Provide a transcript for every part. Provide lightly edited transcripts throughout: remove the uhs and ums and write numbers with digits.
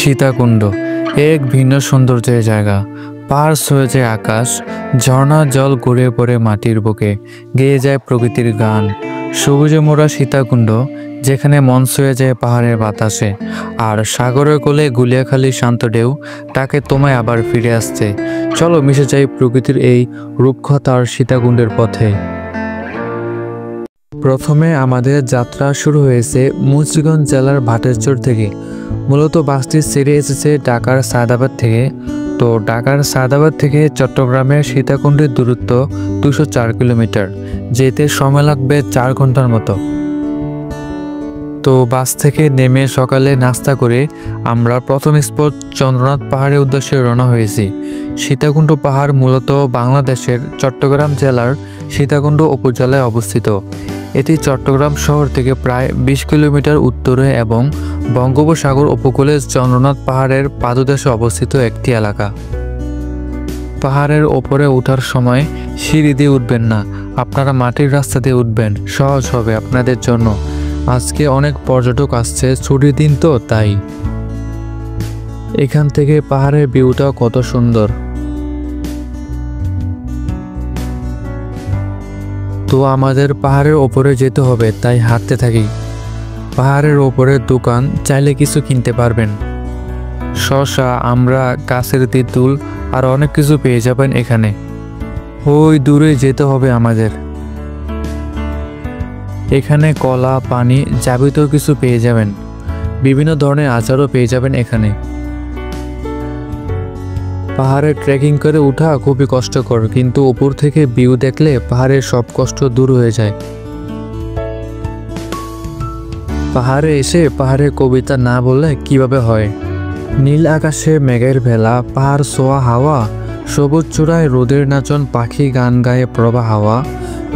সীতাকুণ্ড এক ভিন্ন সৌন্দর্যের জায়গা। পাহাড় ছুঁয়ে যায় আকাশ, ঝর্ণার জল গড়িয়ে পড়ে মাটির বুকে, গেয়ে যায় প্রকৃতির গান। সবুজে মোড়া সীতাকুণ্ড, যেখানে মন ছুঁয়ে যায় পাহাড়ের বাতাসে, আর সাগরের কোলে গুলিয়াখালী শান্ত ঢেউ তাকে তোমায় আবার ফিরে আসছে। চলো মিশে যাই প্রকৃতির এই রূপকথার সীতাকুণ্ডের পথে। প্রথমে আমাদের যাত্রা শুরু হয়েছে মুন্সিগঞ্জ জেলার ভাটেরচর থেকে। মূলত বাসটি ছেড়ে এসেছে ঢাকার সায়দাবাদ থেকে। তো ঢাকার সায়দাবাদ থেকে চট্টগ্রামের সীতাকুণ্ডের দূরত্ব 204 কিলোমিটার, যেতে সময় লাগবে 4 ঘন্টার মতো। তো বাস থেকে নেমে সকালে নাস্তা করে আমরা প্রথম স্পট চন্দ্রনাথ পাহাড়ের উদ্দেশ্যে রওনা হয়েছি। সীতাকুণ্ড পাহাড় মূলত বাংলাদেশের চট্টগ্রাম জেলার সীতাকুণ্ড উপজেলায় অবস্থিত। এটি চট্টগ্রাম শহর থেকে প্রায় 20 কিলোমিটার উত্তরে এবং বঙ্গোপসাগর উপকূলে চন্দ্রনাথ পাহাড়ের পাদদেশে অবস্থিত একটি এলাকা। পাহাড়ের ওপরে ওঠার সময় সিঁড়ি দিয়ে উঠবেন না, আপনারা মাটির রাস্তা দিয়ে উঠবেন, সহজ হবে আপনাদের জন্য। আজকে অনেক পর্যটক আসছে, ছুটির দিন তো তাই। এখান থেকে পাহাড়ের ভিউটা কত সুন্দর। তো আমাদের পাহাড়ের ওপরে যেতে হবে, তাই হাঁটতে থাকি। পাহাড়ের ওপরের দোকান, চাইলে কিছু কিনতে পারবেন। শসা, আমরা, গাছের তেঁতুল আর অনেক কিছু পেয়ে যাবেন এখানে। ওই দূরে যেতে হবে আমাদের। এখানে কলা, পানি, যাবতীয় কিছু পেয়ে যাবেন। বিভিন্ন ধরনের আচারও পেয়ে যাবেন এখানে। পাহাড়ে ট্রেকিং করে ওঠা খুবই কষ্টকর, কিন্তু উপর থেকে ভিউ দেখলে পাহাড়ের সব কষ্ট দূর হয়ে যায়। পাহাড়ে এসে পাহাড়ের কবিতা না বললে কিভাবে হয়। নীল আকাশে মেঘের ভেলা, পাহাড় ছোঁয়া হাওয়া, সবুজ চূড়ায় রোদের নাচন, পাখি গান গায়ে প্রবাহ হাওয়া,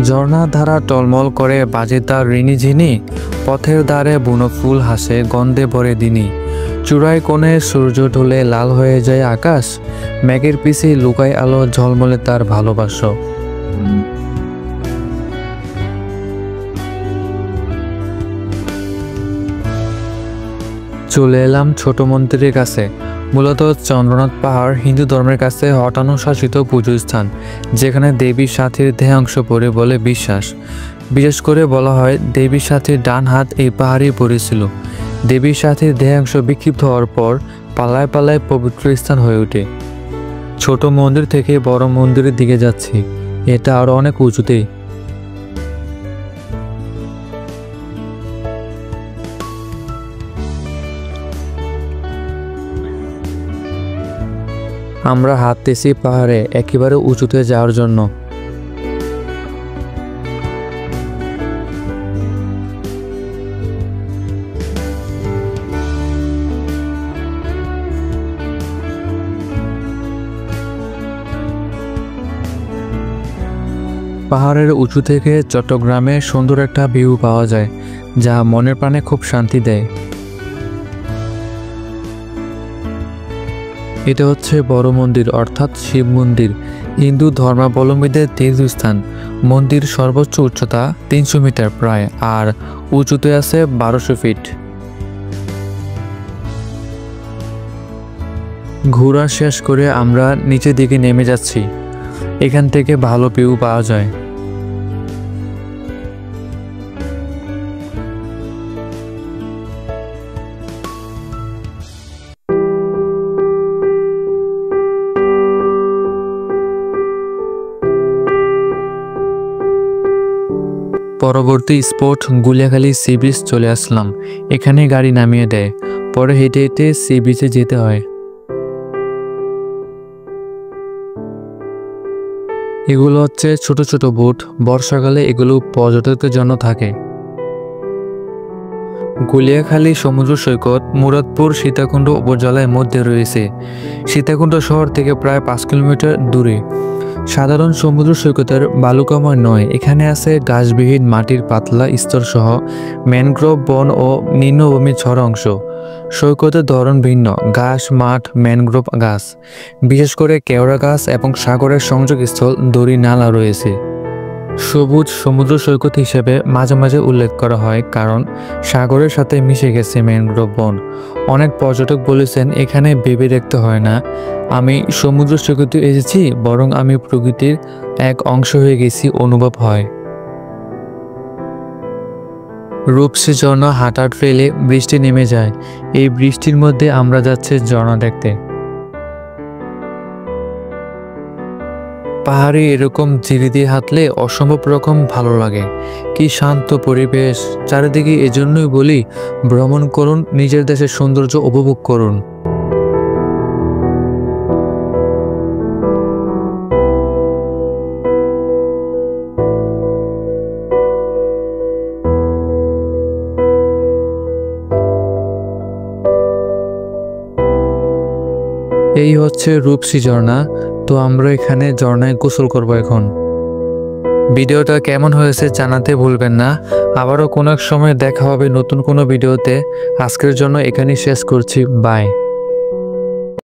ঝর্ণার ধারা টলমল করে বাজে তার ঋণী ঝিনি, পথের ধারে বুনো ফুল হাসে গন্ধে ভরে দিনি, চূড়ায় কোণে সূর্য ঢলে লাল হয়ে যায় আকাশ, মেঘের পিছে লুকায় আলো ঝলমলে তার ভালোবাসো। চলে এলাম ছোট মন্দিরের কাছে। মূলত চন্দ্রনাথ পাহাড় হিন্দু ধর্মের কাছে হটানুশাসিত পুজো স্থান, যেখানে দেবী সাথীর দেহাংশ পড়ে বলে বিশ্বাস। বিশেষ করে বলা হয় দেবী সাথীর ডান হাত এই পাহাড়েই পড়েছিল। দেবী সাথীর দেহাংশ বিক্ষিপ্ত হওয়ার পর পালায় পালায় পবিত্র স্থান হয়ে ওঠে। ছোট মন্দির থেকে বড় মন্দিরের দিকে যাচ্ছি, এটা আরো অনেক উঁচুতে। আমরা হাঁটতেছি পাহাড়ে একেবারে উঁচুতে যাওয়ার জন্য। পাহাড়ের উঁচু থেকে চট্টগ্রামে সুন্দর একটা ভিউ পাওয়া যায়, যা মনের প্রাণে খুব শান্তি দেয়। এটা হচ্ছে বড় মন্দির, অর্থাৎ শিব মন্দির, হিন্দু ধর্মাবলম্বীদের তীর্থস্থান। মন্দির সর্বোচ্চ উচ্চতা 300 মিটার প্রায়, আর উঁচুতে আছে 1200 ফিট। ঘোরা শেষ করে আমরা নিচের দিকে নেমে যাচ্ছি। এখান থেকে ভালো ভিউ পাওয়া যায়। পরবর্তী স্পট গুলিয়াখালী সি বিচ চলে আসলাম। এখানে গাড়ি নামিয়ে দেয়, পরে হেঁটে হেঁটে সি বিচে যেতে হয়। এগুলো হচ্ছে ছোট ছোট বোট, বর্ষাকালে এগুলো পর্যটকদের জন্য থাকে। গুলিয়াখালী সমুদ্র সৈকত মুরাদপুর সীতাকুণ্ড উপজেলার মধ্যে রয়েছে। সীতাকুণ্ড শহর থেকে প্রায় 5 কিলোমিটার দূরে। সাধারণ সমুদ্র সৈকতের বালুকাময় নয়, এখানে আছে ঘাসবিহীন মাটির পাতলা স্তর সহ ম্যানগ্রোভ বন ও নিম্নভূমি ছড়া অংশ। সৈকতের ধরন ভিন্ন, ঘাস, মাঠ, ম্যানগ্রোভ গাছ, বিশেষ করে কেওড়া গাছ এবং সাগরের সংযোগস্থল দড়ি নালা রয়েছে। সবুজ সমুদ্র সৈকত হিসেবে মাঝে মাঝে উল্লেখ করা হয়, কারণ সাগরের সাথে মিশে গেছে ম্যানগ্রোভ বন। অনেক পর্যটক বলেছেন এখানে ভেবে দেখতে হয় না আমি সমুদ্র সৈকতে এসেছি, বরং আমি প্রকৃতির এক অংশ হয়ে গেছি অনুভব হয়। রূপসী ঝর্ণা হাঁটার ট্রেলে বৃষ্টি নেমে যায়। এই বৃষ্টির মধ্যে আমরা যাচ্ছি ঝর্ণা দেখতে। পাহাড়ে এরকম জিরি দিয়ে হাঁটলে অসম্ভব রকম ভালো লাগে। কি শান্ত পরিবেশ চারিদিকে। এজন্যই বলি, ভ্রমণ করুন, নিজের দেশের সৌন্দর্য উপভোগ করুন। এই হচ্ছে রূপসী ঝর্ণা। তো আমরা এখানে ঝর্ণায় গোসল করব এখন। ভিডিওটা কেমন হয়েছে জানাতে ভুলবেন না। আবারও কোনো এক সময় দেখা হবে নতুন কোনো ভিডিওতে। আজকের জন্য এখানেই শেষ করছি। বাই।